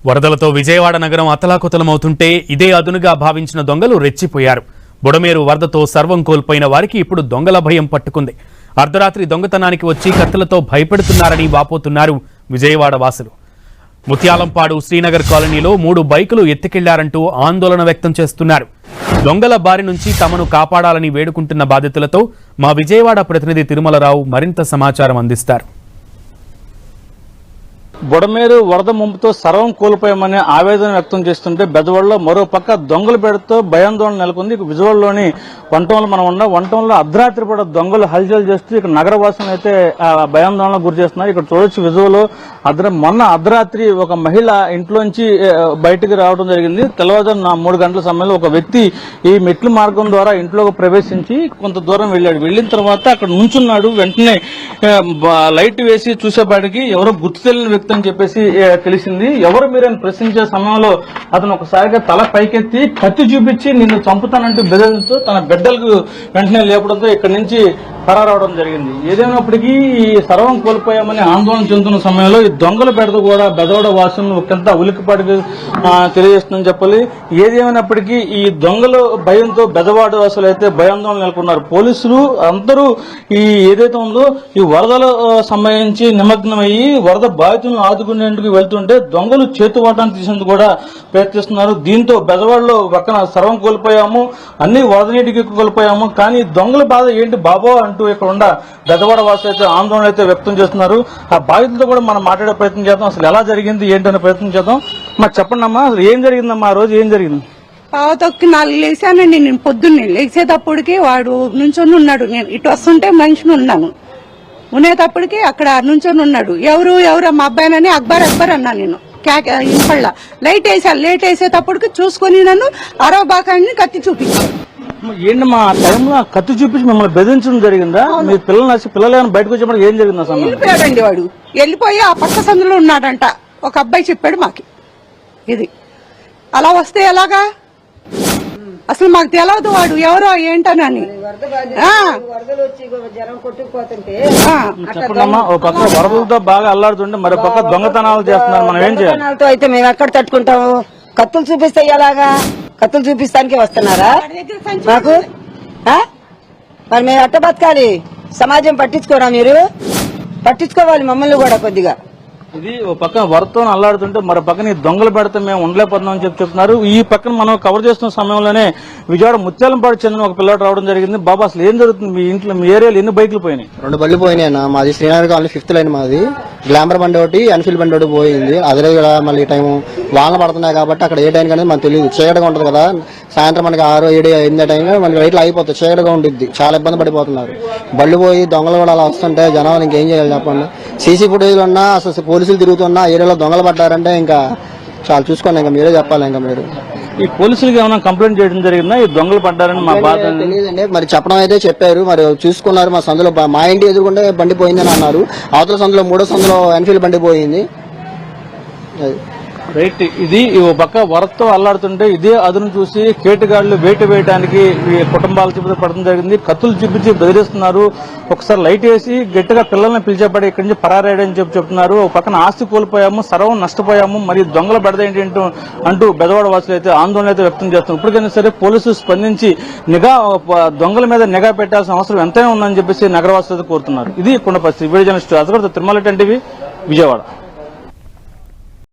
వరదలతో విజయవాడ నగరం అతలాకుతలమవుతుంటే ఇదే అదునుగా భావించిన దొంగలు రెచ్చిపోయారు. బుడమేరు వరదతో సర్వం కోల్పోయిన వారికి ఇప్పుడు దొంగల భయం పట్టుకుంది. అర్ధరాత్రి దొంగతనానికి వచ్చి కత్తులతో భయపెడుతున్నారని వాపోతున్నారు విజయవాడ వాసులు. ముత్యాలంపాడు శ్రీనగర్ కాలనీలో 3 బైకులు ఎత్తుకెళ్లారంటూ ఆందోళన వ్యక్తం చేస్తున్నారు. దొంగల బారి నుంచి తమను కాపాడాలని వేడుకుంటున్న బాధితులతో మా విజయవాడ ప్రతినిధి తిరుమలరావు మరింత సమాచారం అందిస్తారు. బుడమేరు వరద ముంపుతో సర్వం కోల్పోయామని ఆవేదన వ్యక్తం చేస్తుంటే బెజవాడలో మరో పక్క దొంగల బెడతో భయాందోళన నెలకొంది. విజయవాడలోని వంటంలో మనం ఉన్న వంటంలో అర్ధరాత్రి పూట దొంగలు హల్చల్ చేస్తూ ఇక్కడ నగరవాసులను అయితే భయాందోళనకు గురి చేస్తున్నారు. ఇక్కడ చూడొచ్చు విజువలో మొన్న అర్ధరాత్రి ఒక మహిళ ఇంట్లోంచి బయటకు రావడం జరిగింది. తెల్లవారుజామున 3 గంటల సమయంలో ఒక వ్యక్తి ఈ మెట్ల మార్గం ద్వారా ఇంట్లోకి ప్రవేశించి కొంత దూరం వెళ్ళాడు. వెళ్ళిన తర్వాత అక్కడ నుంచున్నాడు. వెంటనే లైట్ వేసి చూసేపాటికి ఎవరో గుర్తు తెలియని వ్యక్తి అని చెప్పేసి తెలిసింది. ఎవరు మీరని ప్రశ్నించే సమయంలో అతను ఒకసారిగా తల పైకెత్తి కత్తి చూపించి నిన్ను చంపుతానంటూ బెదిరించు తన బిడ్డలకు వెంటనే లేపడంతో ఇక్కడి నుంచి పరారవడం జరిగింది. ఏదైనప్పటికీ ఈ సర్వం కోల్పోయామని ఆందోళన చెందుతున్న సమయంలో ఈ దొంగల బెడద కూడా బెజవాడ వాసులను ఒకంత ఉలికిపాటికి తెలియజేస్తుందని చెప్పాలి. ఏదేమైనప్పటికీ ఈ దొంగల భయంతో బెజవాడ వాసులు అయితే భయాందోళన నెలకొన్నారు. పోలీసులు అందరూ ఈ ఏదైతే ఉందో ఈ వరదల సంబంధించి నిమగ్నమయ్యి వరద బాధితులను ఆదుకునేందుకు వెళ్తుంటే దొంగలు చేతువాటాన్ని తీసేందుకు కూడా ప్రయత్నిస్తున్నారు. దీంతో బెజవాడలో పక్కన సర్వం కోల్పోయాము, అన్ని వరద నీటికి కోల్పోయాము, కానీ దొంగల బాధ ఏంటి బాబో అంటూ ఇక్కడ ఉన్న బెజవాడ వాసులు అయితే ఆందోళన అయితే వ్యక్తం చేస్తున్నారు. ఆ బాధితులతో కూడా మనం మాట్లాడే ప్రయత్నం చేద్దాం. అసలు ఎలా జరిగింది ఏంటనే ప్రయత్నం చేద్దాం. మరి చెప్పండి అమ్మా, అసలు ఏం జరిగిందమ్మా ఆ రోజు? ఏం జరిగింది? పావుతొక్కి 4 లేచానండి. నేను పొద్దున్నే లేచేటప్పటికి వాడు నుంచొని ఉన్నాడు. నేను ఇటు వస్తుంటే మనిషిని ఉన్నాను. ఉండేటప్పటికి అక్కడ నుంచొని ఉన్నాడు. ఎవరు మా అబ్బాయినని అక్బర్ అన్నా. నేను ఇంపళ్ళ లైట్ వేసాను. లేట్ వేసేటప్పటికి చూసుకుని నన్ను అరవబాకాన్ని కత్తి చూపించాను. ఏంటమ్మా ఆ టైంలో కత్తి చూపించి మిమ్మల్ని బెదిరించడం జరిగిందా? మీ పిల్లలు బయటకు వచ్చేప్పుడు ఏం జరిగింది? అసలు వెళ్ళిపోయాడండి వాడు. వెళ్ళిపోయి ఆ పక్క సందులో ఉన్నాడంట. ఒక అబ్బాయి చెప్పాడు మాకి. ఇది అలా వస్తే ఎలాగా? అసలు మాకు తెలియదు వాడు ఎవరో ఏంటనని. చెప్పండమ్మా, ఓ పక్క వరదలతో బాగా అల్లాడుతుంటే మరో పక్క దొంగతనాలు చేస్తున్నారు. మనం ఏం చేయాలి? అయితే మేము ఎక్కడ తట్టుకుంటాము? కత్తులు చూపిస్తే ఎలాగా? కత్తులు చూపిస్తానికే వస్తున్నారా మాకు? మరి మేము ఎట్ట బతకాలి? సమాజం పట్టించుకోరా? మీరు పట్టించుకోవాలి మమ్మల్ని కూడా కొద్దిగా. ఇది ఓ పక్కన వరదతో అల్లాడుతుంటే మరో పక్కన ఈ దొంగలు పెడితే మేము ఉండలేకపోతున్నామని చెప్తున్నారు. ఈ పక్కన మనం కవర్ చేస్తున్న సమయంలోనే విజయవాడ ముత్యాలంపాడు చెందిన ఒక పిల్లడు రావడం జరిగింది. బాబా అసలు ఏం జరుగుతుంది మీ ఇంట్లో, మీ ఏరియాలో ఎన్ని బైకులు పోయినాయి? 2 బళ్ళు పోయినాయి. మాది శ్రీనగర్ కాలనీ 5th లైన్. మాది గ్లామర్ బండి ఒకటి, ఎన్ఫీల్డ్ బండి ఒకటి పోయింది. అదే కూడా మళ్ళీ టైం వాన పడుతున్నాయి కాబట్టి అక్కడ ఏ టైం అనేది మనకు తెలియదు. చీకటిగా ఉంటుంది కదా. సాయంత్రం మనకి 6, 7, 8 టైంలో మనకి లైట్లు అయిపోతాయి. చీకటిగా ఉంటుంది. చాలా ఇబ్బంది పడిపోతున్నారు. బళ్ళు పోయి దొంగలు కూడా అలా వస్తుంటే జనాలు ఇంకేం చేయాలి చెప్పండి? సీసీ ఫుటేజ్లు ఉన్నా, అసలు పోలీసులు తిరుగుతున్నా ఏరియాలో దొంగలు పడ్డారంటే ఇంకా చాలా చూసుకోండి. ఇంకా మీరే చెప్పాలి. ఇంకా మీరు ఈ పోలీసులకి ఏమైనా కంప్లైంట్ చేయడం జరిగిందా ఈ దొంగలు పడ్డారని? మా బాధ తెలియదండి. మరి చెప్పడం అయితే చెప్పారు. మరి చూసుకున్నారు. మా సందులో మా ఇంటి ఎదురుకుంటే బండి పోయిందని అన్నారు. అవతల సందులో 3వ సందులో ఎన్ఫీల్డ్ బండి పోయింది. రైట్. ఇది ఓ పక్క వరదతో అల్లాడుతుంటే ఇదే అదును చూసి కేటుగాళ్లు వేటు వేయడానికి కుటుంబాలు చూపి పడడం జరిగింది. కత్తులు చూపించి బెదిరిస్తున్నారు. ఒకసారి లైట్ వేసి గట్టిగా పిల్లల్ని పిలిచేపడి ఇక్కడి నుంచి పరారేయడని చెప్తున్నారు. ఒక పక్కన ఆస్తి కోల్పోయాము, సర్వం నష్టపోయాము, మరి దొంగల బెడద ఏంటి అంటూ బెజవాడ వాసులు అయితే ఆందోళన అయితే వ్యక్తం చేస్తున్నారు. ఇప్పటికైనా సరే పోలీసులు స్పందించి దొంగల మీద నిఘా పెట్టాల్సిన అవసరం ఎంతైనా ఉందని చెప్పేసి నగరవాసులు కోరుతున్నారు. ఇది కొండ పరిస్థితి. Video journalist Ajgar, Tirumala TV, Vijayawada.